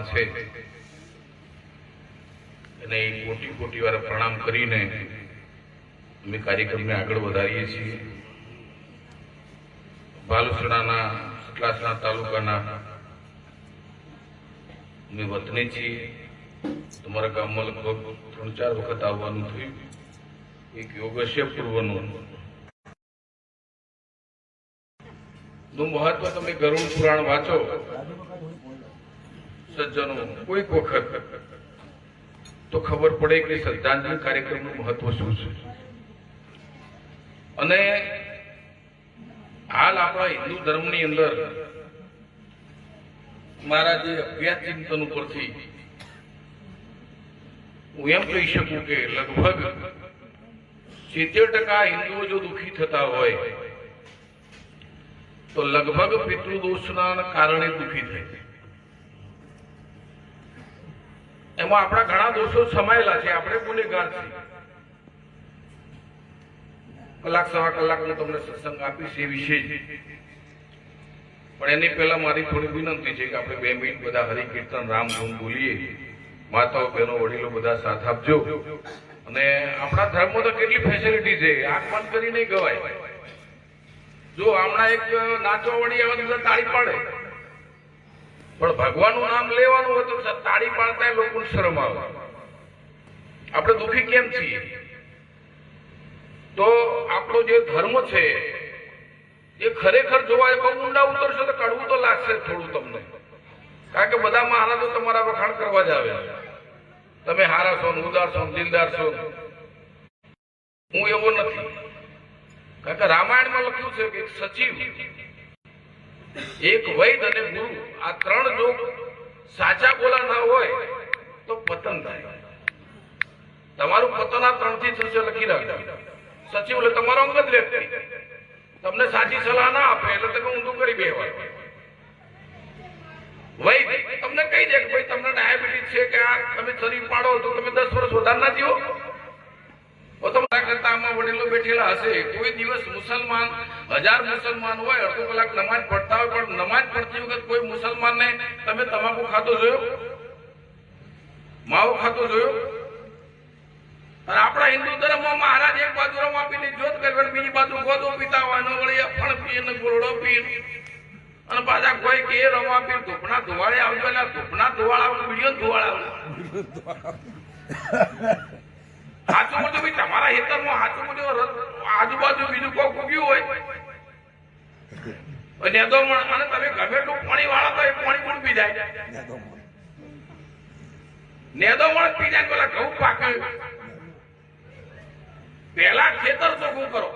માં છે એને કોટી કોટી વાર પ્રણામ કરીને અમે કાર્યક્રમને આગળ વધારીએ છીએ। બાલુસણાના સતલાસણા તાલુકાના અમે વતની છીએ। તમારા ગામમાં લગભગ 3-4 વખત આવવાનું થયું। એક યોગ હશે પૂર્વનું નું મહત્વ તમે ગરુડ પુરાણ વાંચો સજ્જનો કોઈક વખત તો ખબર પડે કે શ્રદ્ધાંજલિ કાર્યક્રમનું મહત્વ શું છે। અને હાલ આપણા હિન્દુ ધર્મની અંદર મારા જે અભ્યાસ ચિંતન ઉપરથી હું એમ કહી શકું કે લગભગ 70% હિન્દુઓ જો દુઃખી થતા હોય તો લગભગ પિતૃદોષના કારણે દુઃખી થાય। એમાં આપણા ઘણા દોષો સમાયેલા છે, આપણે ગુનેગાર છીએ। કલાક સવા કલાકનો તમને સત્સંગ આપીશ એ વિશે જ, પણ એની પહેલા મારી થોડી વિનંતી છે કે આપણે 2 મિનિટ બધા હરિકીર્તન રામધૂન બોલીએ। માતાઓ બહેનો વડીલો બધા સાથ આપજો। અને આપણા ધર્મમાં તો કેટલી ફેસિલિટી છે, આંખ બંધ કરી નહીં ગવાય। જો હમણાં એક નાચવા વળી આવે તો તાળી પાડે, પણ ભગવાનનું નામ લેવાનું હોય તો તાળી પાડતા લોકોને શરમ આવે। આપણે દુઃખી કેમ છીએ? તો આપણો જે ધર્મ છે એ ખરેખર જોવા બહુ ઊંડા ઉતરશો તો કડવું તો લાગશે થોડું તમને, કારણ કે બધા મહારાજો તમારા વખાણ કરવા જ આવે। તમે હારા છો, ઉદાર છો, દિલદાર છો। હું એવો નથી, કારણ કે રામાયણમાં લખ્યું છે કે સચિવ, એક વૈદ અને ગુરુ, આ 3 જો સાચા બોલા ના હોય તો પતન થાય। તમારું પતન આ 3 થી થશે, લખી રાખજો। સચિવ એટલે તમારો અંગત વ્યક્તિ, તમને સાચી સલાહ ના આપે એટલે તમે ઊંધું કરી બેવાય। વૈદ તમને કહી દે કે ભાઈ તમને ડાયાબિટીસ છે કે આ તમે શરીર પાડો તો તમે 10 વર્ષ વધારે ના જીવો। તમારા કરતા આમાં વડીલો બેઠેલા હશે, કોઈ દિવસ મુસલમાન 1000 મુસલમાન હોય, અડધો કલાક નમાજ પડતા હોય, પણ નમાજ પડતી વખત કોઈ મુસલમાનને તમે તમાકુ ખાતો જોયો, માવો ખાતો જોયો? અને આપણા હિન્દુ ધર્મમાં મહારાજ એક બાજુ રમ આપીને જોત કરે, બીજી બાજુ ગોદો પીતા હોય, વળી ફળ પીએ ને ગોળો પીએ, અને પાછા કોઈ કે રમ આપી ધૂપના ધુવાળે આવજો, એટલે ધૂપના ધુવાળા બીજો ધુવાળા સાચું બોલજો ભાઈ, તમારા હેતરમાં સાચું બોલજો, આજુબાજુ બીજું કોઈ ઉગ્યું હોય અને તમે ગમે એટલું પાણી વાળા તો એ પાણી પણ પી જાય, નેદોમણ પી જાય, પેલા ઘઉં પાકે। પેલા ખેતર ચોખ્ખું કરો।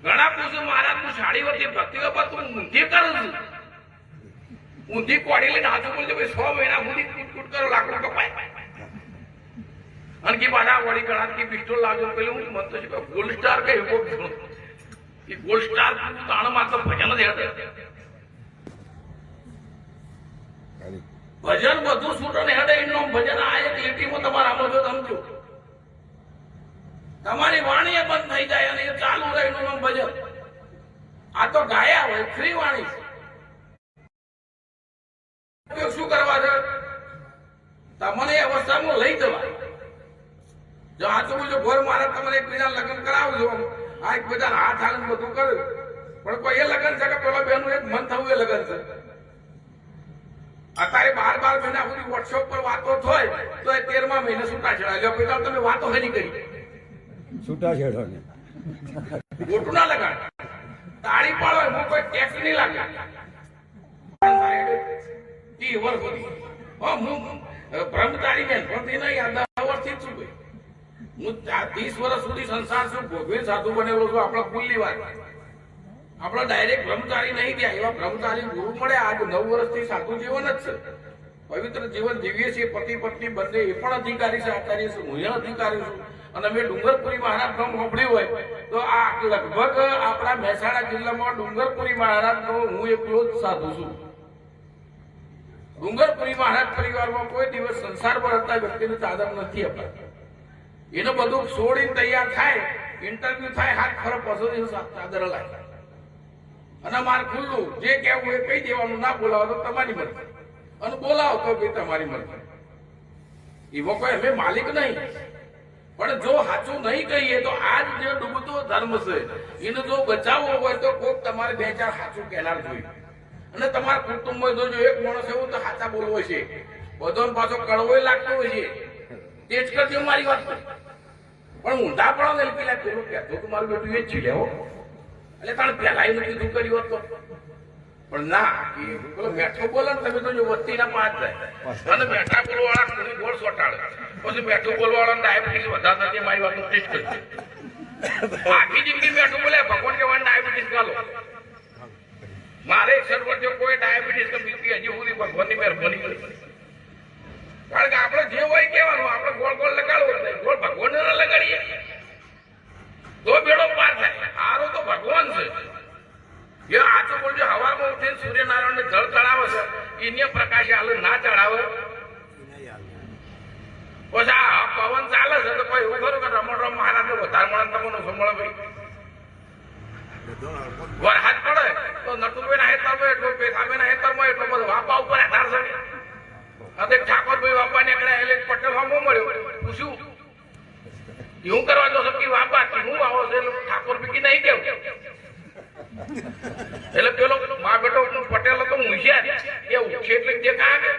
ઘણા પૂછું મહારાજ નું સાડી વતી ભક્તિ બાબત તું ઊંધી કરું છું, ઊંધી કોડી લઈને હાથું બોલજો ભાઈ 100 મહિના સુધી કૂટ કરો, લાકડું કપાય અને કે બાધા વળી ગણાત પિસ્ટોલ લાવજો। પેલું હું મનતો છે ગોલ્ડ સ્ટાર કે એ ગોલ્ડ સ્ટાર તાણ માત્ર ભજન જ હેઠે ભજન બધું છૂટો ને હેઠે એનો ભજન આ એક લીટીમાં તમારા આમાં જો સમજો, તમારી વાણી બંધ થઈ જાય અને એ ચાલુ રહે એનું નામ ભજન। આ તો ગાયા હોય ફ્રી વાણી, શું કરવા છે તમને એ અવસ્થામાં લઈ જવા। જો હાથું બોલજો ઘોર મહારાજ તમારે એકબીજા લગ્ન કરાવજો, આ એકબીજા હાથ હાલ બધું કર્યું, પણ કોઈ એ લગ્ન છે કે પેલા બેનું એક મન થવું એ લગ્ન છે। અત્યારે 12 મહિના સુધી વોટ્સએપ પર વાતો થાય તો એ 13મા મહિને છૂટાછેડા લ્યો, પેલા તમે વાતો હરી કરી છૂટાછેડો ને ગોટું ના લગાડ, તાળી પાડો એમાં કોઈ ટેક્સ નહીં લાગે। બ્રહ્મચારી બેન પણ નહીં, 10 વર્ષથી જ છું ભાઈ, હું 30 વર્ષ સુધી સંસાર છું, ભોગવી સાધુ બનેલો છું। આપણા કુલની વાત, આપણા ડાયરેક્ટ બ્રહ્મચારી નહીં ગયા, એવા બ્રહ્મચારી ગુરુ મળે। આજ 9 વર્ષથી સાધુ જીવન જ છે, પવિત્ર જીવન જીવીએ છીએ, પતિ પત્ની બંને, એ પણ અધિકારી છે, આચાર્ય છે, હું અધિકારી છું। અને મેં ડુંગરપુરી મહારાજ નો સાંભળ્યું હોય તો આ લગભગ આપણા મહેસાણા જિલ્લામાં ડુંગરપુરી મહારાજ નો હું એકલો જ સાધુ છું। ડુંગરપુરી મહારાજ પરિવારમાં કોઈ દિવસ સંસાર પર હતા વ્યક્તિને ચાદર નથી અપાતા। એનું બધું છોડીને તૈયાર થાય, ઇન્ટરવ્યુ થાય, હાથ ખરો પછી ચાદર લાગે અને માર ખુલ્લું જે કહેવું એ કહી દેવાનું, ના બોલાવો તો તમારી મરજી। અને બોલાવો તો ભાઈ તમારી મરજી. એવો કોઈ અમે માલિક નહીં, પણ જો સાચું નહીં કહીએ તો આજ જે ડૂબતો ધર્મ છે એને જો બચાવવો હોય તો કોક તમારે બે ચાર સાચું કહેનાર જોઈએ. અને તમારા કુટુંબમાં જો એક માણસ એવું તો સાચા બોલવો છે, બધો પાછો કડવો લાગતો હોય છે, તે જ કરજો મારી વાત. પણ ઊંધા પડો ને પેલા પેલું કહેતો તો મારું બેટું એ જ છે લેવો, એટલે તાણે પેલા એનું કીધું કર્યું હોત તો. પણ ના, એ પેલો મેઠો બોલે ને તમે તો જો વસ્તીના 5 જાય અને મેઠા બોલવાળા કોની ગોળ સોટાડે, પછી મેઠું બોલવાળા ડાયાબિટીસ વધારે નથી. મારી વાતનું ટેસ્ટ કરજો. આખી જિંદગી મેઠું બોલે, ભગવાન કહેવાય ડાયાબિટીસ ગાલો. મારે સર્વર જો કોઈ ડાયાબિટીસ કે બીપી હજી સુધી ભગવાનની મહેરબાની કરી. કારણ કે આપણે જે હોય કહેવાનું, આપણે ગોળ ગોળ લગાડવો નહીં, ગોળ ભગવાનને ન લગાડીએ તો બેડો પાર થાય. હારો તો ભગવાન છે. એ આચો બોલજો, હવામાં ઉઠીને સૂર્યનારાયણને જળ ચડાવે છે, એને પ્રકાશ હાલ ના ચડાવે. પછી આ પવન ચાલે છે તો કોઈ એવું ખરું કે રમણ રમ મહારાજ વધારે મળે તમને સંભળે ભાઈ. વરસાદ પડે તો નટુભાઈ ના હેતરમાં એટલો, પેથાભાઈ ના હેતરમાં એટલો બધો વાપા ઉપર આધાર છે. અને ઠાકોરભાઈ વાપા નીકળ્યા એટલે પટેલ હમો મળ્યો, પૂછ્યું એવું કરવા દો કે વાપા કે હું આવો છે, એટલે ઠાકોર પીકી નહીં કેવું. એટલે પેલો મા બેટો પટેલ હતો હોશિયાર, એ ઉઠે એટલે દેખા કે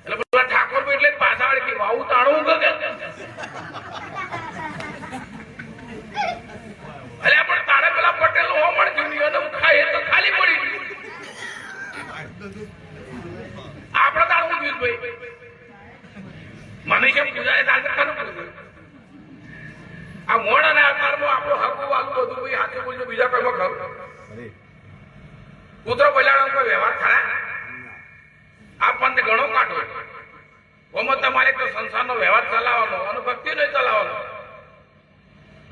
એટલે પેલા ઠાકોરભાઈ એટલે પાછા વળી કે વાવું તાણું કે એટલે પણ તારે પેલા પટેલ નું હોમણ થયું અને હું ખાઈ તો ખાલી પડી ગયું. આપણે તાણવું જોયું ભાઈ, મને કેમ પૂજાય તારે ખરું પૂછ્યું. આ મોડ અને આકારમાં આપણું હકું વાગું બધું ભાઈ હાથે બોલજો, બીજા કોઈમાં ખરું. કૂતરો બોલાવાનો કોઈ વ્યવહાર ખરા? આ પંથ ઘણો કાઢો. ઓમાં તમારે તો સંસારનો વ્યવહાર ચલાવવાનો અને ભક્તિ નહીં ચલાવવાનો.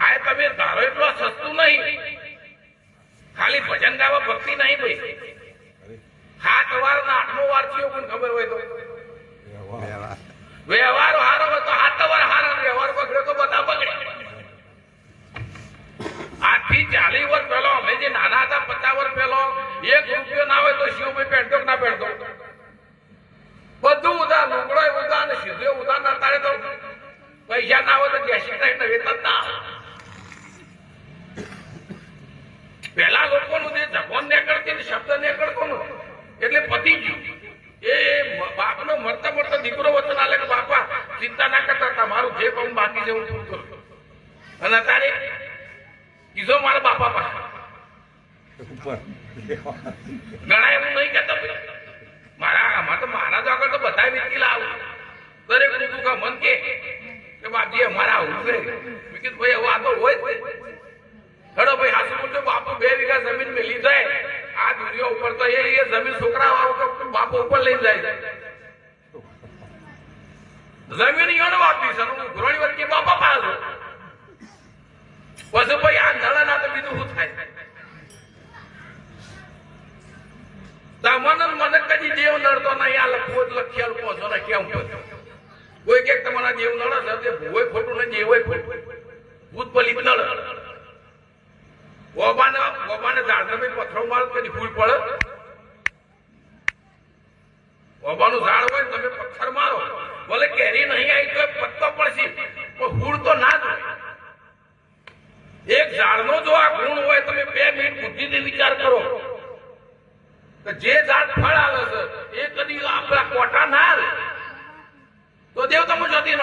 આ તમે ધારો એટલું સસ્તું નહીં, ખાલી ભજન ગાવા ભક્તિ નહીં ભાઈ. 7 વાર ના 8મો વાર થયો પણ ખબર હોય તો વ્યવહાર હારો હોય તો 7 વાર હારો, વ્યવહાર બગડ્યો તો બધા બગડે. 8 થી 40 વર્ષ પહેલો અમે જે નાના હતા, 50 વર્ષ પહેલો 1 રૂપિયો ના હોય તો શિવભાઈ પેટો ના પેટો બધું ઉધાર, લુગડો ઉધાર ને સીધો ઉધાર ના તારે તો પૈસા ના હોય તો 80 વેતન ના. પેલા લોકોનું જે જગવાન નીકળતી શબ્દ નીકળતો ને એટલે પતી ગયું. એ બાપનો મરતા મરતા દીકરો વચન આલે કે બાપા ચિંતા ના કરતા, તમારું જે પણ બાકી છે હું પૂરું કરું. અને અત્યારે કીધો મારા બાપા પાસે ઘણા એવું નહીં કેતા મારા આમાં તો મહારાજ આગળ તો બધા વીતી લાવું દરેક દુઃખ મન કે બાપજી અમારા આવું છે. ભાઈ હવે આ તો હોય જ. હેડો ભાઈ હાસુ બોલજો, બાપુ 2 વીઘા જમીન મેલી જાય આ દુનિયા ઉપર તો એ જમીન છોકરા વાળો બાપુ ઉપર લઈ જાય. જમીન ઈયોને વાપરી છે, ઘોરણી વચ્ચે બાપા પાસે પછી ભાઈ આ નળ ના તો બીજું શું થાય? મને કદી જેવ નડતો નહીં. આ લખવું લખિયાલ પહોંચો ને કેમ કોઈ કે તમારા જેવ નડે છે ભૂવે ખોટું ને જેવું ખોટું ભૂત પલિત નડે. ઓબાને ઝાડ ને પથ્થરો માર કદી ફૂલ પડે? ઓબાનું ઝાડ હોય તમે પથ્થર મારો, ભલે કેરી નહીં આવી તો પત્તો પડશે પણ ફૂલ તો ના જ હોય. એક ઝાડનો જો આ ગુણ હોય, તમે 2 મિનિટ બુદ્ધિથી વિચાર કરો જે ઝાડ ફળ આવે છે એ કદી આપણા કોટા ના આવે તો દેવ તમે જતી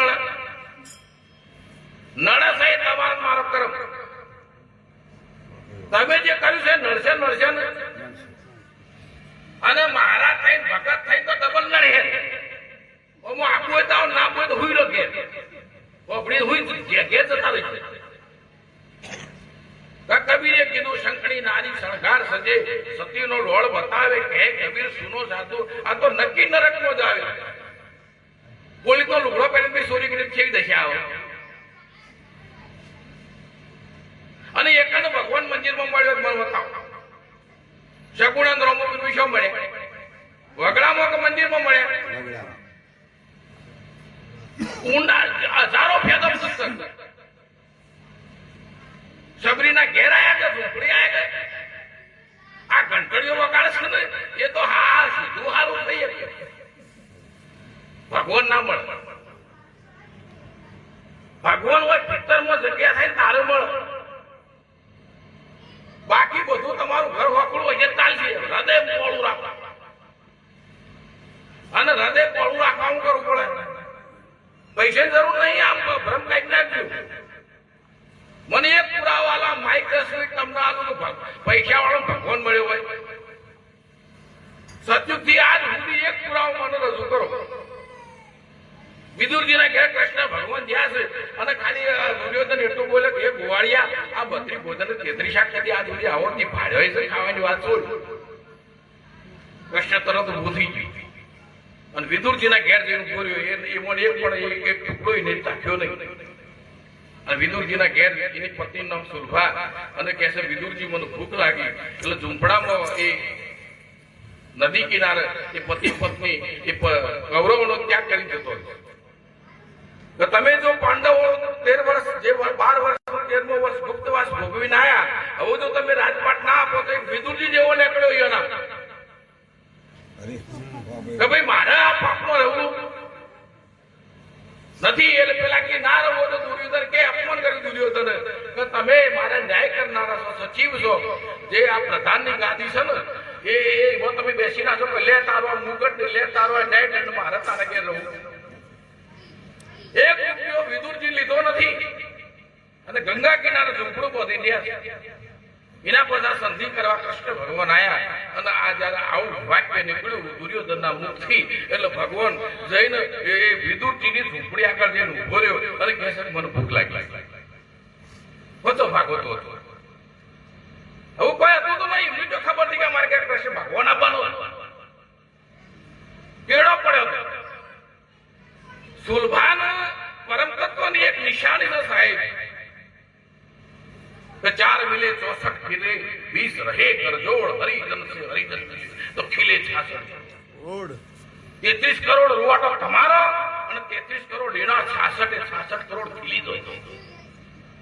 નડે છે તમારો મારો કર્મ. તમે જે કર્યું છે નડશે નડશે ને. અને મહારાજ થઈને ભગત થઈને તો ડબલ નડે. આપવું હોય તો ના આપવું હોય તો હુઈ રોકે આપણી હુઈ ઘેર જતા રહી છે. કબીરે કીધું શંખણી નારી શણગાર સજે, સતીનો ઢોળ બતાવે કહે કબીર સુનો સાધુ. આ તો નક્કી નરકમાં જ આવે. બોલી તો લુગડો પહેરીને સોરી કરીને કેવી દશા આવે. અને એકાને ભગવાન મંદિરમાં મળ્યો મને બતાવો. સગુણાનંદ રોમપીર વિશે મળે, વગડામાં મંદિરમાં મળ્યા, ઊંડા 1000 ફેદમ સત્સંગ. સબરીના ઘેર આયા કે ઝૂંપડી આયા કે આ ઘંટડીઓ વગાડે છે ને એ તો હા સીધું સારું થઈ શકે. ભગવાન ના મળે. ભગવાન હોય પિત્તરમાં જગ્યા થાય તારે મળે. બાકી બધું તમારું ઘર વાકડું હોય ચાલશે. હૃદય પોળું રાખો અને હૃદય પોળું રાખવાનું કરવું પડે. પૈસાની જરૂર નહીં. આમ ભ્રમ કઈ નાખ્યું. મને એક પુરાવાલા માઇક 10 મિનિટ તમને આલું તો પૈસા વાળો ભગવાન મળ્યો હોય. સતયુગથી આજ સુધી એક પુરાવો મને રજૂ કરો. વિદુરજીના ઘેર કૃષ્ણ ભગવાન જ્યાં છે અને ખાલી દુર્યોધન એટલું બોલે કે એ ગોવાળિયા આ 32 ગોધન 33 શાક કદી આજ સુધી આવડતી ભાડ્યો છે ખાવાની વાત છોડ. કૃષ્ણ તરત ઊભું થઈ ગયું અને વિદુરજીના ઘેર જઈને બોલ્યો. એમાં એક પણ એક ટુકડો નહીં ચાખ્યો નહીં. અને વિદુરજીના ઘેર એની પત્નીનું નામ સુલભા અને કહે છે વિદુરજી મને ભૂખ લાગી એટલે ઝૂંપડામાં એ નદી કિનારે એ પતિ પત્ની એ કૌરવોનો ત્યાગ કરી જતો તો તમે જો પાંડવો 13 વર્ષ જે 12 વર્ષ 13મો વર્ષ ગુપ્તવાસ ભોગવીને આયા હવે જો તમે રાજપાટ ના આપો તો વિદુરજી જેવો નીકળ્યો એના કે ભાઈ મારે આ પાપમાં રહેવું નથી. એટલે પેલા કે ના રહો તો દુર્યોધન કે અપમાન કર્યું દુર્યોધન કે તમે મારા ન્યાય કરનારા છો, સચિવ છો. જે આ પ્રધાનની ગાદી છે ને એ તમે બેસી ના છો કે લે તારો મુગટ લે તારો ન્યાય મારે તારા ઘેર રહું. એક રૂપિયો વિદુરજી લીધો નથી અને ગંગા કિનારે ઝૂંપડું બાંધી રહ્યા. એના બધા સંધિ કરવા કૃષ્ણ ભગવાન આયા અને આ જયારે આવું વાક્ય નીકળ્યું દુર્યોધનના મુખથી એટલે ભગવાન જઈને એ વિદુરજીની ઝૂંપડી આગળ જઈને ઉભો રહ્યો અને કહે છે મને ભૂખ લાગી. હતો ભાગવતો હતો. હવે કોઈ હતું તો નહીં. એમની તો ખબર હતી કે મારે ક્યાંક કૃષ્ણ ભગવાન આપવાનો કેળો પડ્યો હતો. સુલભાન પરમ તત્વની એક નિશાની છે સાહેબ કે 4 મિલે 64 ખીલે 20 રહે કરજોડ હરિજન સે હરિજન તો ખીલે 66 33 કરોડ રૂવાટો તમારો અને 33 કરોડ એના 66 કરોડ ખીલી દો.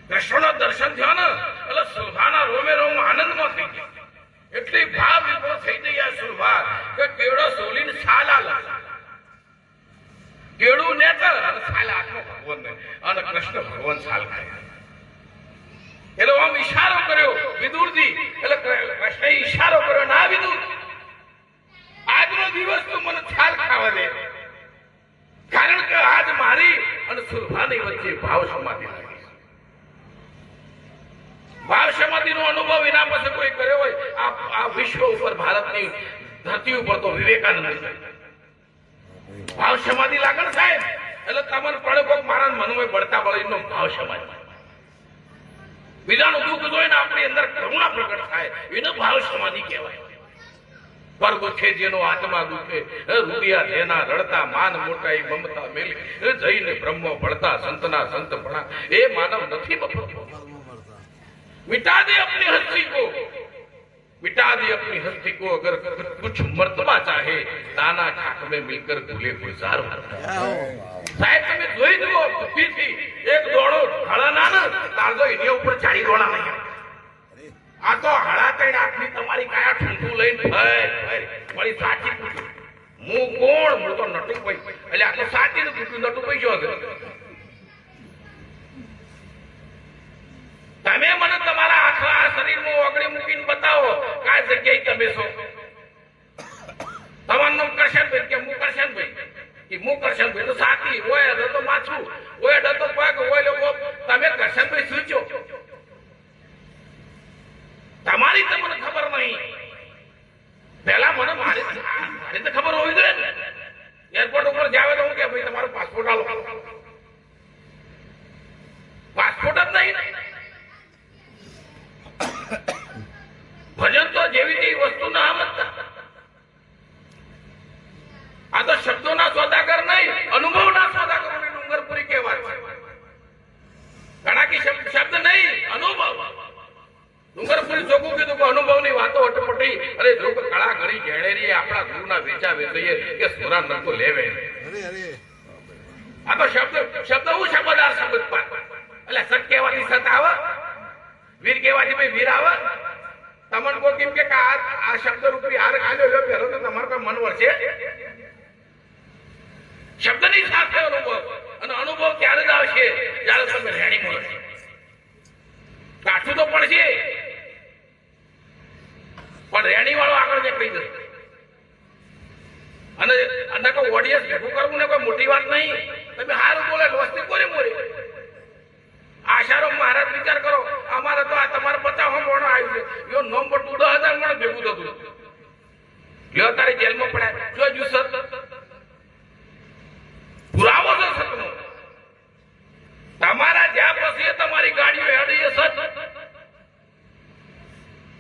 કૃષ્ણના દર્શન થયા ને એટલે સુલભાના રોમે રોમ આનંદમાં થઈ ગયા. એટલી ભાવ વિભો થઈ ગઈ આ સુલભા કે કેળો સોલીને છાલા લાલા કેળું નેતર અને છાલા આત્મા ભગવાન અને કૃષ્ણ ભગવાન છાલ ખાય. એટલે આમ ઈશારો કર્યો વિદુરજી. એટલે કૃષ્ણએ ઈશારો કર્યો ના વિદુર આજનો દિવસ તો મને છાલ ખાવા દે કારણ કે આજ મારી અને સુલભાની વચ્ચે ભાવ સમાધિ લાગી. ભાવ સમાધિનો અનુભવ એના પાસે કોઈ કર્યો હોય આ વિશ્વ ઉપર ભારતની ધરતી ઉપર તો વિવેકાનંદ ભાવ સમાધિ લાગણ સાહેબ. એટલે તમને પડે કોક મારા મનમાં બળતા બળીનો ભાવ સમાધિ બીજાનું દુઃખ જોઈને આપણી અંદર કરુણા પ્રગટ થાય એનો ભાવ સમાધિ કહેવાય. પર દુખે જેનો આત્મા દુખે રૂપિયા જેના રડતા માન મોટાઈ મમતા મેલી જઈને બ્રહ્મ ભળતા સંતના સંત ભણા એ માનવ નથી બફો. मिटा दे अपनी हस्ती को, मिटा दे अपनी हस्ती को, अगर कुछ मर्तबा चाहे दाना खाक में मिलकर भूले गुलजार साहेब તમે જોઈ જુઓ બુદ્ધિથી એક દોડો હળા ના તારજો એની ઉપર ચારી દોડા નહીં. આ તો હળા કઈ આટલી તમારી કાયા ઠંડુ લઈને મારી સાચી પૂછ્યું હું કોણ? હું તો નટુભાઈ. એટલે આ તો સાચી ને પૂછ્યું નટુભાઈ જો તમે મને તમારા આખા શરીરમાં ઓગળી મૂકીને બતાવો કઈ જગ્યાએ તમે છો. તમારું નામ કરશનભાઈ કે હું કરશનભાઈ કે હું કરશનભાઈ તો સાચી હોય તો માછું હોય તો પગ હોય લોકો તમે કરશનભાઈ શું છો? તમારી તો મને ખબર નહીં. પહેલા મને મારી તો ખબર હોવી જોઈએ ને. એરપોર્ટ ઉપર જાવે તો હું કે ભાઈ તમારો પાસપોર્ટ આલો. પાસપોર્ટ જ નહીં. ભજન તો જેવી તેવી વસ્તુ ના સમજતા. આ તો શબ્દોના સોદાગર નહીં, અનુભવના સોદાગરો ને ડુંગરપુરી કહેવાય. ઘણા કે શબ્દ નહીં, અનુભવ. ડુંગરપુરી ચોખ્ખું કીધું કે અનુભવની વાતો અટપટી. અરે જો કળા ઘણી ઘેણેરી આપણા ગુરુના વેચા વેચીએ કે સોરા નરકો લેવે. આ તો શબ્દ હું શબ્દાર શબ્દ પાર. એટલે સત કહેવાથી સત આવે, વીર કહેવાથી ભાઈ વીર આવે. તમને કોઈ કેમ કે આ શબ્દ રૂપી હાર આલ્યો લો પહેલો તો તમારું કઈ મન વળશે. શબ્દની અને કોઈ ઓડિયન્સ ભેગું કરવું ને કોઈ મોટી વાત નહીં. તમે હારું બોલે વસ્તી કોરી મોરી આશારો મહારાજ વિચાર કરો. અમારે તો આ તમારે 50 મોણો આવ્યું છે. યો નંબર 10,000 મોણો ભેગું થતું. લ્યો તારે જેલમાં પડ્યા જોજો સર પુરાવો છે સતનો. તમારા જ્યાં પછી તમારી ગાડીઓ હેડી એ સત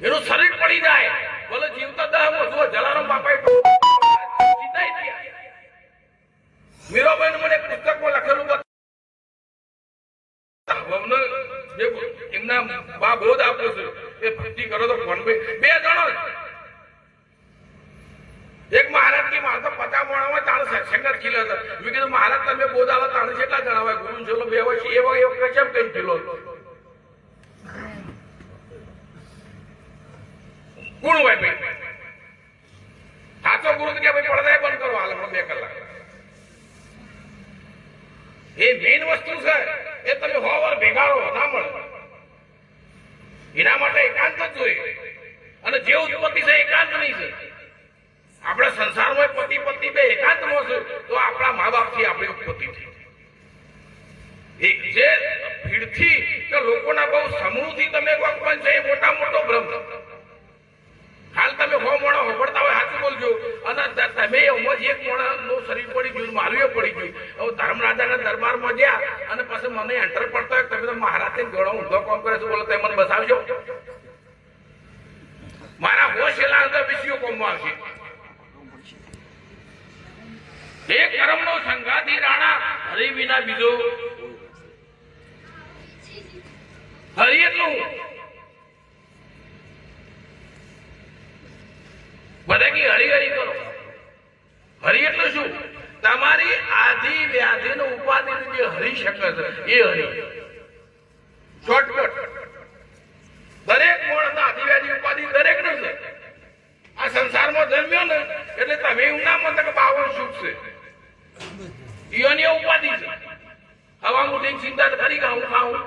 એનું શરીર પડી જાય બોલે જીવતા 10 જો જલારામ બાપાએ મીરાબાઈ મને પુસ્તકમાં લખેલું એમના બા બોધ આપ્યો છે એ ભક્તિ કરો તો ફોન બે જણો એક મહારાજ કે મારે તો 50 મોણામાં તાણ સત્સંગ ખીલો હતો. મેં કીધું મહારાજ તમે બોધ આવો તાણ કેટલા જણાવે ગુરુ છોલો બે હોય છે એવો કેમ કઈ ખીલો કોણ હોય ભાઈ સાચો ગુરુ કે ભાઈ પડદા બંધ કરો હાલ 2 કલાક. એ મેઇન વસ્તુ છે એ તમે હોવર ભેગાડો ના મળે. એના માટે એકાંત જ જોઈએ. અને જે ઉત્પત્તિ છે એકાંત નહીં છે. આપણા સંસારમાં પતિ પત્ની બે એકાંતમાં છે તો આપણા મા બાપ થી આપણી ઉત્પત્તિ થઈ. એક જે ભીડથી કે લોકોના બહુ સમૂહથી તમે કોઈ છે એ મોટા મોટો ભ્રમ. હાલ તમે હો મોણા હોબળતા હોય સાચું બોલજો. અને તમે એમાં એક મોણાનું શરીર પડી ગયું મારું એ પડી ગયું. હવે ધર્મરાજાના દરબારમાં ગયા અને પછી મને એન્ટર પડતો હોય તમે તો મહારાજને જોડો ઊંધો કામ કરે છે બોલો તમે મને બતાવજો. મારા હોશ એલા અંદર વિષયો કોમમાં આવશે. એક કર્મનો સંગાતી રાણા હરિ વિના બીજો હરિ એટલું બધા કે હરી હરી કરો. હરી એટલે શું? તમારી આધિ વ્યાધિ નો ઉપાધિ જે હરી શકે છે એ હરી. શોર્ટકટ દરેક માણસ આધિ વ્યાધિ ઉપાધિ દરેક ને છે. આ સંસારમાં જન્મ્યો ને એટલે તમે એવું ના માનતા કે બાવન સુખ છે. ઈયોની ઉપાધિ છે. હવા મુઠી ચિંતા કરી હું ખાઉં.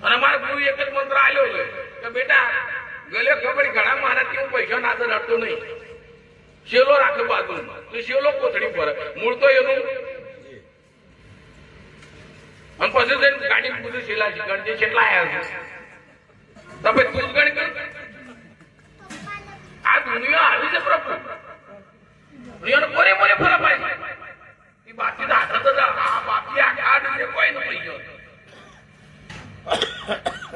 અને અમારા ગુરુ એક જ મંત્ર આલ્યો છે કે બેટા ગલ્યો ખબર ઘણા મહારાજ કેવું પૈસા ના રડતો નહીં. શેલો રાખે બાજુ તો શેલો કોથળી પર મૂળ તો એનું. અને પછી ગાડી પૂછ્યું શેલા ગણજે કેટલા આવ્યા છે તમે તું જ ગણી કરી. આ દુનિયા આવી છે પ્રભુ. દુનિયાનો કોરે કોરે ફરક આવી એ બાકી હાથ આ બાકી આ કાર્ડ કોઈ ન પડી ગયો.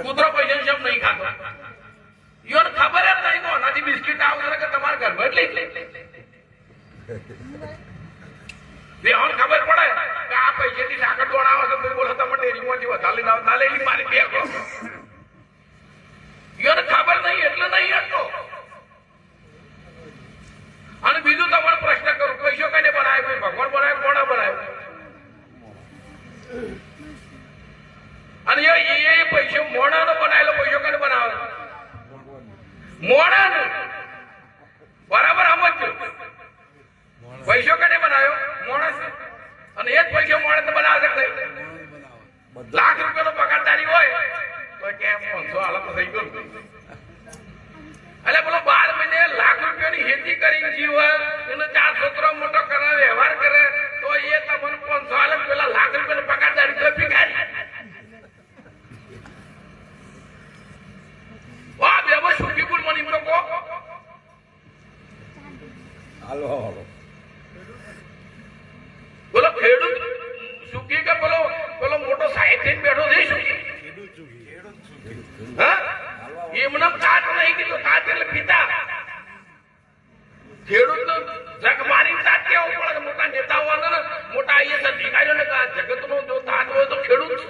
કૂતરો પૈસા શબ નહીં ખાતો. યોર ખબર જ નહીં કોનાથી બિસ્કિટ આવશે કે તમારા ઘરમાં જ લઈ દેવાન ખબર પડે કે આ પૈસાથી સાકર દોડાવે છે તો બોલો તમે ડેરીમાંથી વધારે લઈને ના લઈ મારી બે યોર ખબર નહીં એટલે નહીં હતો. અને બીજું તમારો પ્રશ્ન કરું પૈસો કઈને બનાવ્યો ભગવાન બનાવ્યો કોણા બનાવ્યો? અને એ પૈસો મોણાનો બનાવેલો પૈસો કઈને બનાવે? મોણા બરાબર સમજો. પૈસો કને બનાવ્યો? મોણસ. અને એ જ પૈસો મોણસ બનાવે છે. લાખ રૂપિયાનો પગારદારી હોય તો કેમ 500 હાલત થઈ ગયો. એટલે બોલો 12 મહિને લાખ રૂપિયાની ખેતી કરી જીવ એને 4 છોકરો મોટો કરે વ્યવહાર કરે તો એ તમને 500 હાલત પેલા લાખ રૂપિયાની પગારદારી તો ભિખારી. વાહ બેબો સુખી ગુણ મને એમ કહો. હાલો હાલો બોલો ખેડૂત સુખી કે બોલો બોલો મોટો સાહેબ થઈને બેઠો થઈ સુખી? હા એમને કાટ નહીં કીધું. કાટ એટલે પિતા. ખેડૂત નો જગ મારી તાત કેવું પડે. મોટા નેતાઓ ને મોટા આઈએસ અધિકારીઓ ને જગત નો જો તાત હોય તો ખેડૂત.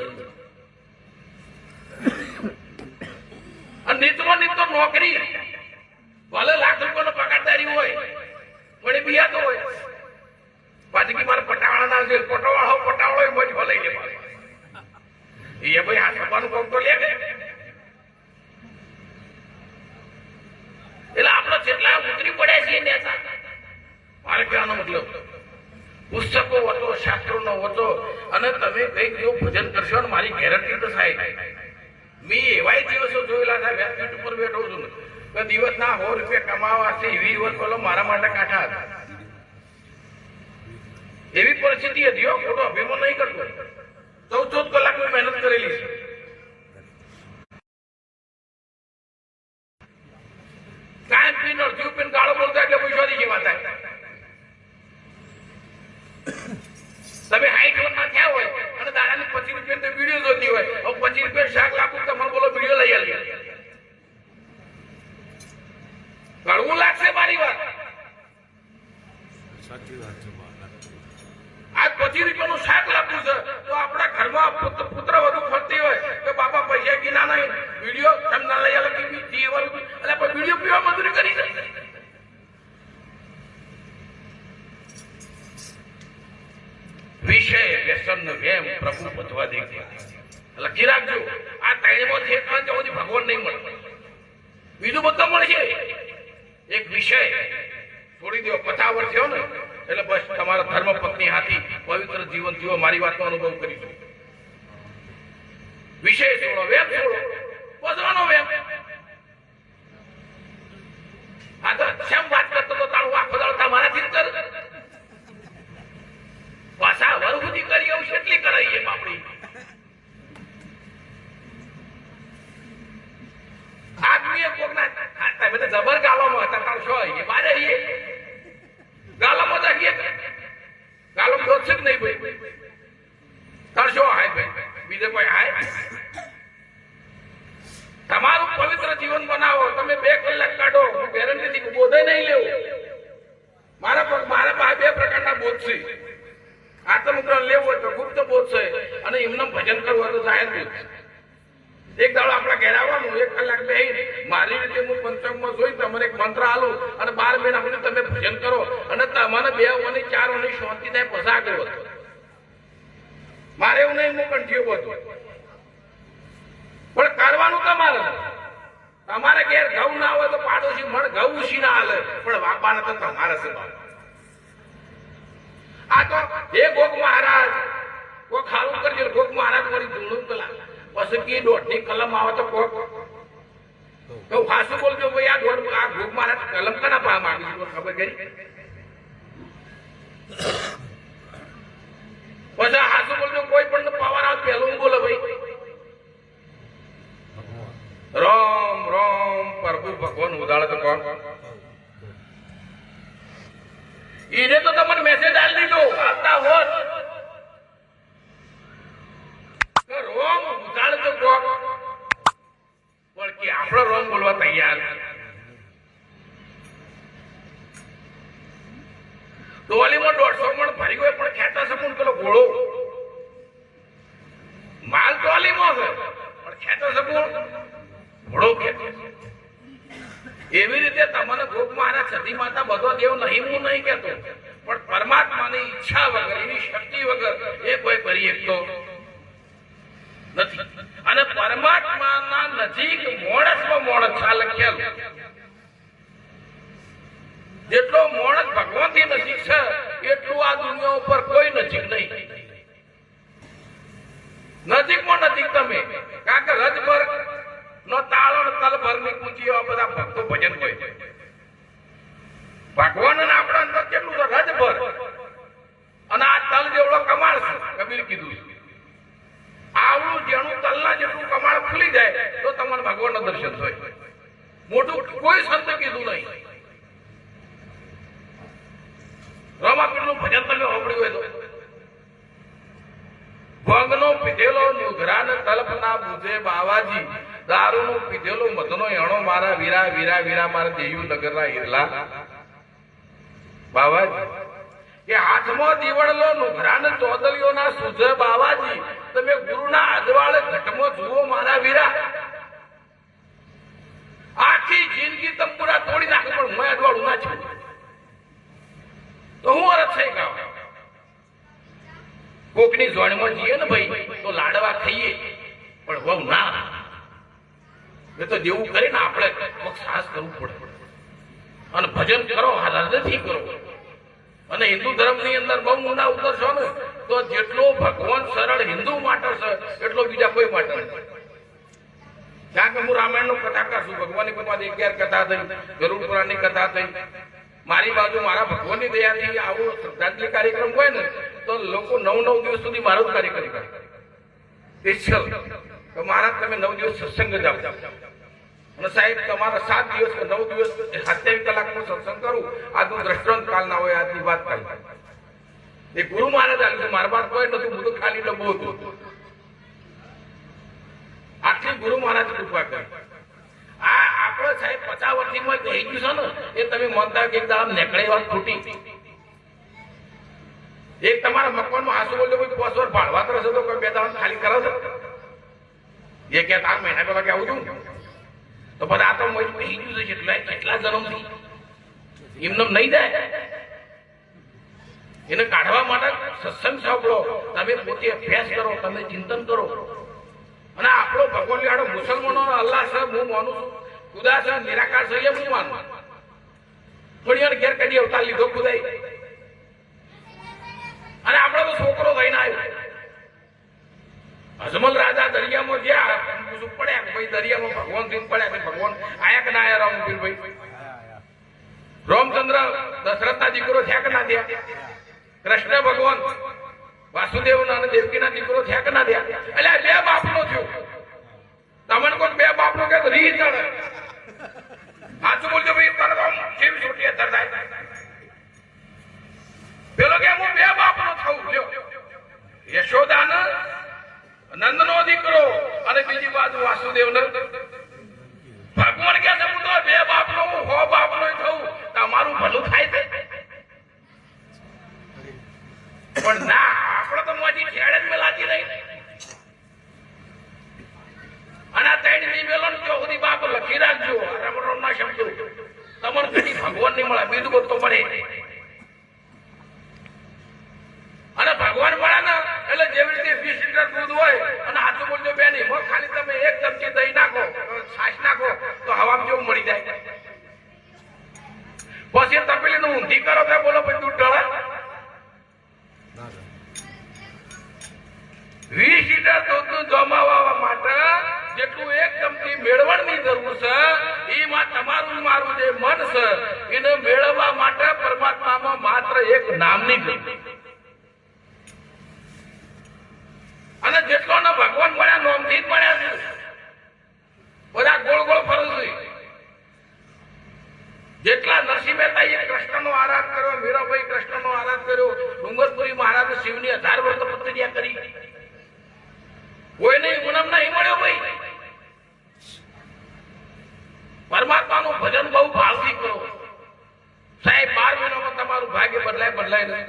નીચમાં નીચો નોકરી ભલે લાખ રૂપિયાનો પગારદારી હોય પણ એ બિયાતો હોય પાછી કે મારે પટાવાળા ના છે પટાવાળો પટાવાળો એ મજ ભલે લે એ ભાઈ આ સભાનું કામ તો લે. એટલે આપણે જેટલા ઉતરી પડ્યા છીએ નેતા મારે કહેવાનો મતલબ પુસ્તકો હતો શાસ્ત્રો નો હતો અને તમે કઈક જો ભજન કરશો ને મારી ગેરંટી તો થાય. મેં એવા દિવસો જોયેલા છે વ્યાસપીઠ ઉપર બેઠો છું તો દિવસના 100 રૂપિયા કમાવા છે એવી વર્ષો મારા માટે કાંઠા હતા. એવી પરિસ્થિતિ હતી. ખોટો અભિમાન નહીં કરતો. 14 કલાક મેં મહેનત કરેલી છે. કાંઈ પીને અડધી પીને ગાળો બોલતા એટલે પૈસાની જેવા થાય. તમે 60 વર્ષના થયા હોય અને દાડાની 25 રૂપિયા વિડીયો જોતી હોય, હવે 25 રૂપિયા શાક લાગુ તમને બોલો વિડીયો લઈ આવી. કડવું લાગશે મારી વાત. સાચી વાત છે. આ 25 રૂપિયાનું શાક લાગવું છે તો આપણા ઘરમાં પુત્ર વધુ ફરતી હોય તો બાપા પૈસા ગીના નહીં વિડીયો તમને લઈ આવે એટલે વિડીયો પીવા મજૂરી કરી છે. વિષય વ્યસન વેમ પ્રભુ બધવા દે. લખી રાખજો આ ત્રણેયમાંથી એક પણ જવું ભગવાન નહીં મળે. બીજું બધું મળશે. એક વિષય છોડી દો. 50 વર્ષ થયો ને એટલે બસ તમારા ધર્મ પત્ની હાથી પવિત્ર જીવન જીવો. મારી વાતનો અનુભવ કરીશું. વિષય છોડો, વેમ છોડો, પોતાનો વેમ. આ તો શેમ વાત કરતો તો તારું આખો દાડો તમારાથી જ કર. પાછા વરહુદી કરી એવું કેટલી કરાઈએ બાપડી. આદમીએ કોકના તમે તો જબર ગાલોમાં હતા તાર શું એ બારે એ ગાલોમાં તો ગાલો દોષ જ નહીં ભાઈ. તાર શું હાય ભાઈ બીજે કોઈ હાય. તમારું પવિત્ર જીવન બનાવો. તમે 2 કલાક કાઢો. હું ગેરંટીથી બોધે નહીં લેવું. મારા પાસે 2 પ્રકારના બોધ છે. આત્મગ્રહણ લેવું હોય તો ગુપ્ત બોધ છે અને એમને ભજન કરવું હોય તો જાહેર બોધ છે. એક દાડો આપણા ઘેર આવવાનું 1 કલાક બેહી મારી રીતે હું પંચાંગમાં જોઈ તમને એક મંત્ર આલું અને 12 મહિના સુધી તમે ભજન કરો અને તમને 2 અને 4 અને શાંતિ થાય પસા કરો. મારે એવું નહીં. હું કંઠ્યો બધું પણ કરવાનું તમારે. તમારે ઘેર ઘઉં ના હોય તો પાડોશી મણ ઘઉં ઉછી ના હાલે પણ વાપાના તો તમારે છે. આ તો હે ગોગ મહારાજ કોઈ ખાલું કરજો. ગોગ મહારાજ વળી ધૂણું કલા પછી કી 1.5 કલમ આવે તો કોક તો ખાસું બોલજો ભાઈ. આ ગોગ મહારાજ કલમ કના પા માંગી છે ખબર કરી. પછી હાસું બોલજો કોઈ પણ પાવર આવે પહેલું બોલે ભાઈ રામ રામ પ્રભુ ભગવાન ઉદાળ તો કોણ. એને તો તમને મેસેજ આલી દીધો આવતા હોત રોમ ઉદાળ તો કોણ પણ કે આપણો રોમ બોલવા તૈયાર. ડોલીમાં 150 મણ ભરી ગયો પણ ખેતા શકું પેલો ઘોડો માલ ડોલીમાં છે પણ ખેતા શકું ઘોડો ખેતો. એવી રીતે તમને ગોપ મહારાજ સતી માતા બધો દેવ નહીં હું નહીં કહેતો પણ પરમાત્માની ઈચ્છા વગર એની શક્તિ વગર એ કોઈ કરી શકતો નથી. અને પરમાત્માના નજીક મોણસમાં મોણસ આ લખેલ જેટલો મોણસ ભગવાનથી નજીક છે એટલું આ દુનિયા ઉપર કોઈ નજીક નહીં. નજીકમાં નજીક તમે કારણ કે રજભર નો તાળો તલભર ની કૂંચી એવા બધા ભક્તો ભજન હોય. ભગવાન અને આપણા અંદર કેટલું છે રજભર અને આ તલ જેવડો કમાળ છે. કબીર કીધું આવડું જેનું તલના જેટલું કમાળ ખુલી જાય તો તમારે ભગવાનના દર્શન થાય. મોટું કોઈ સંત કીધું નહીં. રામાપીરનું ભજન તમે સાંભળ્યું હોય તો ભંગનો પીધેલો નુઘરાને તલપના બુજે બાવાજી દારૂનો પીધેલો મધનો એણો મારા વીરા વીરા વીરા મારા દેયું નગરના હિરલા બાવાજી કે હાથમાં દીવડલો નુઘરાને ચોદલીઓના સુજે બાવાજી તમે ગુરુના અજવાળે ઘટમાં જુઓ મારા વીરા. આખી જિંદગી તંબુરા તોડી નાખે પણ મેં અજવાળું ના છું તો હું અરજ થઈ ગયો. કોકની જોડમાં જઈએ ને ભાઈ તો લાડવા ખાઈએ પણ બહુ ના એ તો દેવું કરીને આપણે સાહસ કરવું પડે અને ભજન કરો હૃદયથી કરો. અને હિન્દુ ધર્મ ની અંદર બહુ ઊંડા ઉતરશો ને તો જેટલો ભગવાન સરળ હિન્દુ માટે છે એટલો બીજા કોઈ માટે નથી. કારણ કે હું રામાયણનો કથાકાર છું. ભગવાનની કૃપાથી 11 કથા થઈ, ગરુડ પુરાણની કથા થઈ. મારી બાજુ મારા ભગવાનની દયાથી આવો શ્રદ્ધાંજલિ કાર્યક્રમ હોય ને તો લોકો 9 દિવસ સુધી મારો જ કાર્યક્રમ કરે. સ્પેશિયલ તો મહારાજ તમે 9 દિવસ સત્સંગ જાઓ અને સાહેબ તમારા 7 દિવસ કે 9 દિવસ 27 કલાકનો સત્સંગ કરું. આજનું દ્રષ્ટાંત કાલ ના હોય, આજની વાત કાલ એ ગુરુ મહારાજ આવ્યું. મારા બાદ કોઈ નથી, હું તો ખાલી ડબ્બો હતો. આટલી ગુરુ મહારાજ કૃપા કરી. આ આપણો સાહેબ 50 વર્ષથી થઈ ગયું છે ને એ તમે માનતા કે એક દાડા નેકળે વાત ફૂટી. એક તમારા મકાનમાં આંસુ બોલજો કોઈ 5 વર્ષ ભાડવા તો તો કોઈ 2 દાડા ખાલી કરે છે. એ કે 4 મહિના પહેલા કે આવું છું તો બધા આ તો મોજ થઈ ગયું છે. કેટલા જન્મથી એમને નહીં જાય. એને કાઢવા માટે સત્સંગ સાંભળો, તમે પોતે અભ્યાસ કરો, તમે ચિંતન કરો. અને આપણો ભગવાન વાળો મુસલમાનો અલ્લાહ છે હું માનું છું, ખુદા છે, નિરાકાર છે, એ હું માનું. થોડી વાર ઘેર કદી અવતાર લીધો ખુદાઈ. અને આપણે તો છોકરો થઈને આવ્યો. અજમલ રાજા દરિયામાં ગયા પડ્યા, ભાઈ દરિયામાં ભગવાન થી પડ્યા, ભગવાન આયા કે ના આયા રામપીરભાઈ? રામચંદ્ર દશરથના દીકરો થયા કે ના થયા? કૃષ્ણ ભગવાન વાસુદેવ અને દેવકીના દીકરો થયા કે ના થયા? એટલે 2 બાપનો થયો. તમને કોઈ 2 બાપનો કે રીત ચડે? સાચું બોલજો ભાઈ, તને કેવી છોટી અસર થાય? પેલો કે હું 2 બાપનો થઉં. લ્યો, યશોદાનો નંદનો દીકરો અને બીજી બાજુ વાસુદેવનો. ભગવાન કે છે હું તો 2 બાપનો 100 બાપનો થઉં, તમારું ભલું થાય છે. પણ ના, આપણે તો મોજી છેડે જ મેલાતી નહીં. અને આ 3 દી મેલો ને જો સુધી બાપ લખી રાખજો. રમણો ના શબ્દો તમને કદી ભગવાન નહીં મળે, બીજું બધું મળે. અને ભગવાન મળે ને એટલે જેવી રીતે 20 લીટર દૂધ હોય અને હાથું બોલજો બેન એમાં ખાલી તમે 1 ચમચી દહીં નાખો, છાશ નાખો તો હવામાં જેવું મળી જાય. પછી તપેલી નું ઊંધી કરો તો બોલો પછી દૂધ ઢળે. 20 લીટર દૂધનું જમાવવા માટે જેટલું 1 ચમચી મેળવણની જરૂર છે, એમાં તમારું મારું જે મન છે એને મેળવવા માટે પરમાત્મામાં માત્ર એક નામની જરૂર. અને જેટલો ને ભગવાન મળ્યા નોમથી જ મળ્યા છે. બધા ગોળ ગોળ ફરું છે. જેટલા નરસિંહ મહેતાએ કૃષ્ણનો આરાધ કર્યો, મીરાભાઈ કૃષ્ણનો આરાધ કર્યો, ડુંગરપુરી મહારાજે શિવની 1000 વર્ષ તપસ્યા કરી. કોઈને ગુનામ નહીં મળ્યો ભાઈ. પરમાત્માનું ભજન બહુ ભાવથી કરો સાહેબ. 12 મહિનામાં તમારું ભાગ્ય બદલાય નહીં.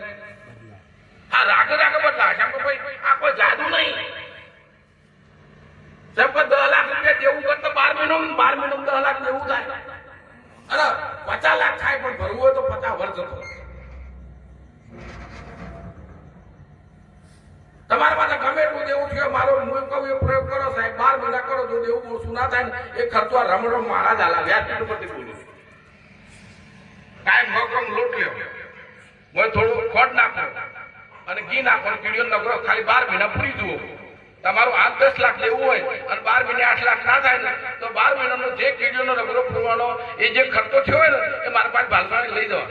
હા, રાગ બદલા ભાઈ, આ કોઈ જાદુ નહીં. સાહેબ 10 લાખ રૂપિયા દેવું કરતા 12 મહિનામાં 10 લાખ દેવું થાય. અરે 50 લાખ થાય પણ ભરવું હોય તો 50 વર્ષ જતો. તમારા પાસે ગમે એટલું દેવું છે, મારો હું કહું એ પ્રયોગ કરો સાહેબ. 12 મહિના કરો, જો દેવું ઓછું ના થાય ને એ ખર્ચો રમણો મહારાજ આલા વ્યાજ ઉપરથી બોલું. કાંઈ મોકમ લોટ લ્યો, હું થોડું ખોટ નાખો અને ઘી નાખો, કીડીઓ નાખો, ખાલી 12 મહિના પૂરી જુઓ. તમારું 8-10 લાખ લેવું હોય અને 12 મહિને 8 લાખ ના થાય ને તો 12 મહિનાનો જે કીડીઓનો રગડો ફૂરવાનો એ જે ખર્ચો થયો હોય ને એ મારા પાસે ભાલવાને લઈ જવા.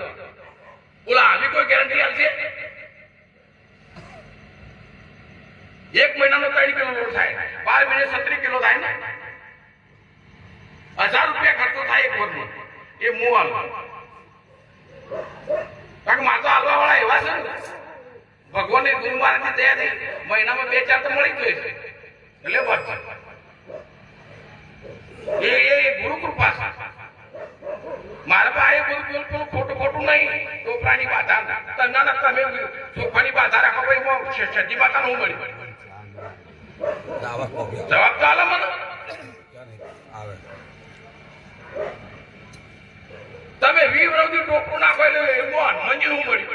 બોલા આવી કોઈ ગેરંટી આવશે? 1 મહિનાનો 3 કિલો લોટ થાય, 12 મહિને 17 કિલો થાય ને. 1000 રૂપિયા ખર્ચો થાય 1 વર્ષનો. એ મુવાલ કારણ કે મારે તો હાલવા વાળા એવા છે ને ભગવાન ગુરુ મહારાજની દયા થઈ મહિનામાં 2-4 તો મળી જ જોઈએ છે. એટલે વાત એ ગુરુ કૃપા છે. મારા પાસે પેલું ખોટું નહીં. ચોપરાની બાધા ના તમે ચોખાની બાધા રાખો ભાઈ, સજી બાધા નું મળી જવાબ તો આલે મને. તમે 20 વર્ષથી ટોપરું નાખો એવું મંજી નું મળી.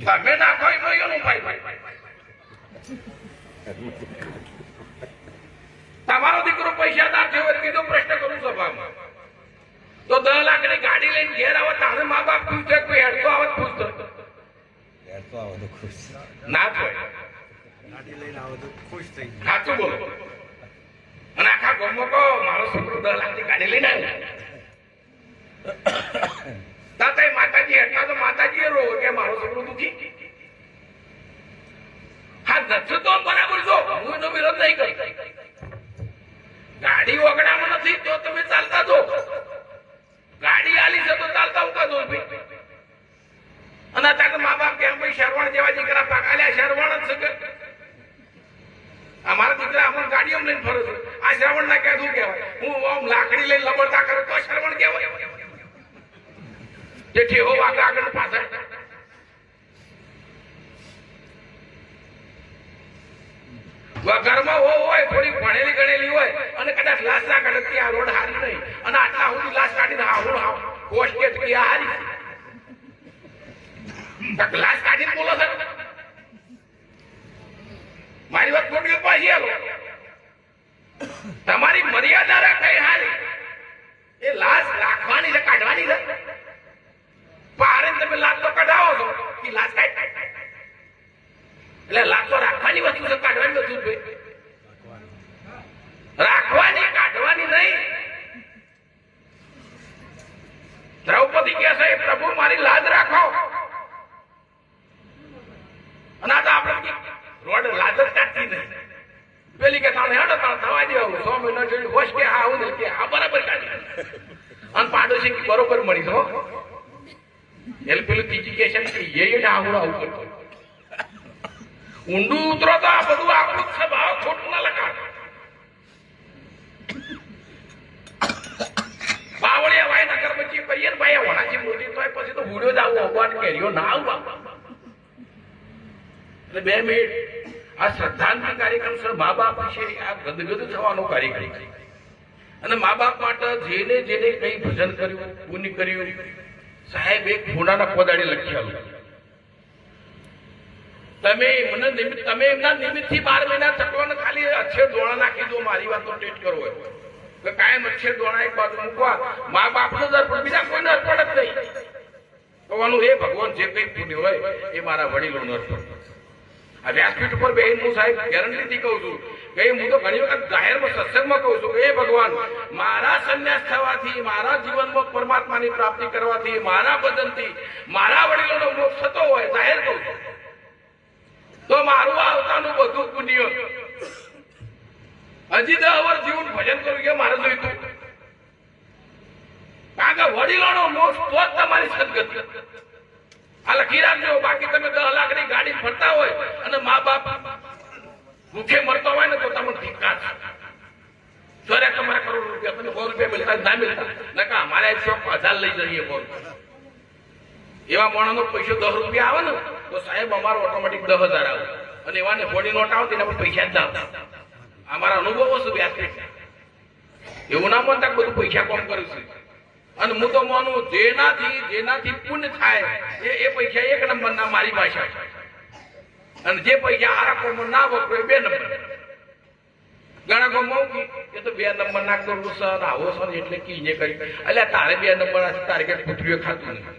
તમે નાખો એનું ભાઈ. તમારો દીકરો પૈસાદાર થયો કીધો પ્રશ્ન કરું સભામાં તો 10 લાખની ગાડી લઈને ઘેર આવે તારે મા બાપ પૂછે કોઈ હેડતો આવે પૂછતો ના થાય. ગાડી લઈને આવો તો ખુશ થઈ જાય. સાચું બોલો. અને આખા ગામમાં કહો મારો છોકરો 10 લાખની ગાડી લઈને આવ્યો. તાતા માતાજી એટલા તો માતાજી રો કે મારો છોકરો દુખી. હા નથી તો બરાબર જો હું એનો વિરોધ નહીં કરતો. ગાડી ઓગણામાં નથી તો તમે ચાલતા જો. ગાડી આલી છે તો ચાલતા ઉતા જો ભાઈ. અને અત્યારે મા બાપ કે ભાઈ શરવણ જેવા દીકરા પાકાલ્યા શરવણ જ છે. અમારા દીકરા અમને ગાડીઓ લઈને ફરે છે. આ શ્રવણ ના કે શું કહેવાય? હું આમ લાકડી લઈને લબડતા કરું તો શ્રવણ કહેવાય. જે ઠેહો વાગે આગળ પાછળ. ઘરમાં હોય થોડી ભણેલી ગણેલી હોય અને કદાચ લાશ ના કાઢે કે આ રોડ હારી નહીં અને આટલા સુધી લાશ કાઢીને હારું કોસ્ટેટ કે આ હારી લાશ કાઢીને બોલો સર. મારી વાત ખોટી પાછી આવો. તમારી મર્યાદા રાખાય હારી. એ લાશ રાખવાની છે કાઢવાની છે. પારે તમે લાશ તો કઢાવો છો કે લાશ કાઢ એટલે લાશ તો રાખવાની વસ્તુ છે કાઢવાની વસ્તુ છે. રાખવાની કાઢવાની નહીં. દ્રૌપદી કહે છે પ્રભુ મારી લાજ રાખો. અને આ તો આપણે રોડ લાજ જ કાઢતી નહીં. પેલી કે તાણે હેડો તાણ થવા દેવું 100 મહિના જોઈ હોશ કે હા હું કે આ બરાબર કાઢી અને પાડોશી કે બરોબર મળી તો એટલે પેલું ત્રીજી કે છે એ આવું આવું કરતો ઊંડું ઉતરો તો આ બધું આપણું સ્વભાવ ખોટું ના લગાડ. બાવળિયા વાય નગર પછી કરીએ ને ભાઈ વણાજી મોટી તો પછી તો ભૂડ્યો જ આવું ભગવાન કેરીઓ ના આવું. એટલે 2 મિનિટ આ શ્રદ્ધાંજલિ કાર્યક્રમ સર મા બાપ વિશે આ ગદગદ થવાનો કાર્યક્રમ છે. અને મા બાપ માટે જેને જેને કઈ ભજન કર્યું પુણ્ય કર્યું સાહેબ એક ખૂણાના કોદાડે લખ્યા. તમે મને નિમિત્ત તમે એમના નિમિત્તથી 12 મહિના ચકવાને ખાલી અક્ષર દોણા નાખી દો. મારી વાત તો ટેટ કરવો હોય તો કાયમ અક્ષર દોણા એક બાજુ મૂકવા. મા બાપનો દર પણ બીજા કોઈને અર્પણ જ નહીં. કહેવાનું એ ભગવાન જે કઈ પુણ્ય હોય એ મારા વડીલોનું અર્પણ. આ વ્યાસપીઠ ઉપર બેન હું સાહેબ ગેરંટીથી કહું છું કે હું તો ઘણી વખત જાહેરમાં સત્સંગમાં કહું છું કે એ ભગવાન મારા સંન્યાસ થવાથી મારા જીવનમાં પરમાત્માની પ્રાપ્તિ કરવાથી મારા ભજનથી મારા વડીલોનો મોક્ષ થતો હોય જાહેર કહું છું તો મારું આવતાનું બધું પુણ્ય હજી 10 વર્ષ જીવન ભજન કર્યું કે મારે જોઈતું. કારણ કે વડીલોનો મોક્ષ તો જ તમારી સદગતિ. આ લખી રાખજો. બાકી તમે 10 લાખની ગાડી ફરતા હોય અને મા બાપ ભૂખે મરતો હોય ને તો તમને ધિક્કાર છે. ચોરે તમારા કરોડ રૂપિયા તમે 100 રૂપિયા મિલતા ના મિલતા નકા અમારે 1000 લઈ જઈએ બોલ. એવા માણસનો પૈસો 10 રૂપિયા આવે ને તો સાહેબ અમારો ઓટોમેટિક 10,000 આવે. અને એવાને ફોડી નોટ આવે તેના પર પૈસા જ ના. અમારા અનુભવો શું વ્યાસ એવું ના માનતા બધું પૈસા કોમ કર્યું છે. અને હું તો માનું જેનાથી પુણ્ય થાય એ પૈસા 1 નંબરના મારી ભાષા. અને જે પૈસા આરા કોમ ના વપરાય 2 નંબર. ઘણા કોમ એ તો 2 નંબર ના કરું સર આવો સર એટલે કીને કરી એટલે તારે 2 નંબર તારે કે કુતરીઓ ખાતું નહીં.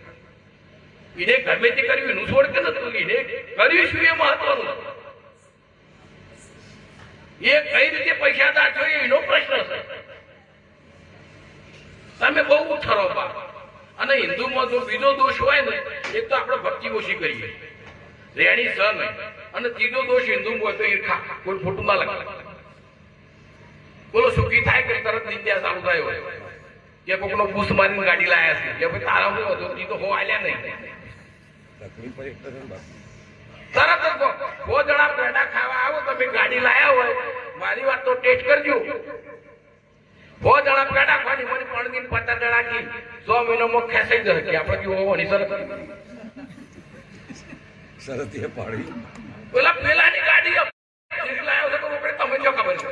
એને ગમે તે કર્યું એનું છોડ કે નતું એને કર્યું શું એ મહત્વનું. એ કઈ રીતે પૈસાદાર છો એનો પ્રશ્ન છે. તમે બહુ ઉથરો બાપ. અને હિન્દુમાં જો બીજો દોષ હોય ને એક તો આપણે ભક્તિ ઓછી કરીએ રેણી સ નહીં. અને ત્રીજો દોષ હિન્દુમાં હોય તો ઈર્ખા. કોઈ ખોટું ના લગે. બોલો સુખી થાય કે તરત નિત્યા ચાલુ થાય હોય કે કોકનો બૂસ મારીને ગાડી લાયા છે કે ભાઈ તારા શું હતો તી તો હો આલ્યા નહીં. તરત જ 100 જણા પેડા ખાવા આવો તમે ગાડી લાયા હોય મારી વાત તો ટેસ્ટ કરજો. 100 જણા પેડા ખાવાની મને 5 દિન 50 જણા કી 100 મહિનામાં ખેંચાઈ જશે કે આપણે કેવું હોવાની શરત એ પાડી. પેલાની ગાડી લાવ્યો છે તો તમે જો ખબર છે.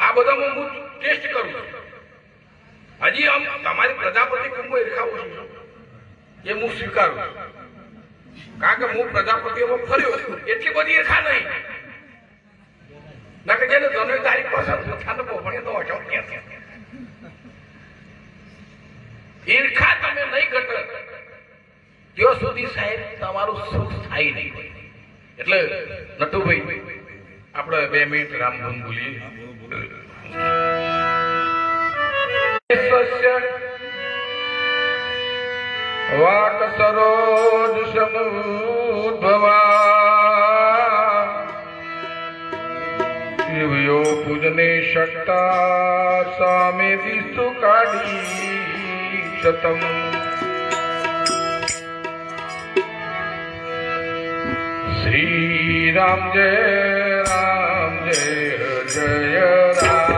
આ બધા હું ટેસ્ટ કરું છું. હજી આમ તમારી પ્રજાપતિ કુંભ ઈર્ખાવું છું એ હું સ્વીકારું છું. કારણ કે હું પ્રજાપતિઓમાં ફર્યો એટલી બધી ઈર્ખા નહીં. ના કે જેને જનોઈ તારીખ પસંદ પોતાને પોપણે તો અચોક કે ઈર્ખા તમે નહીં ઘટે ત્યાં સુધી સુધી સાહેબ તમારું સુખ થાય નહીં. એટલે નટુભાઈ આપણે 2 મિનિટ રામધૂન બોલીએ. વાક સરોજ સમુદ્ભવા શિવયો પૂજને શકતા સામે દિશુ કાઢી શતમ. શ્રી રામ જય રામ જય જય રામ.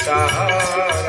સહાય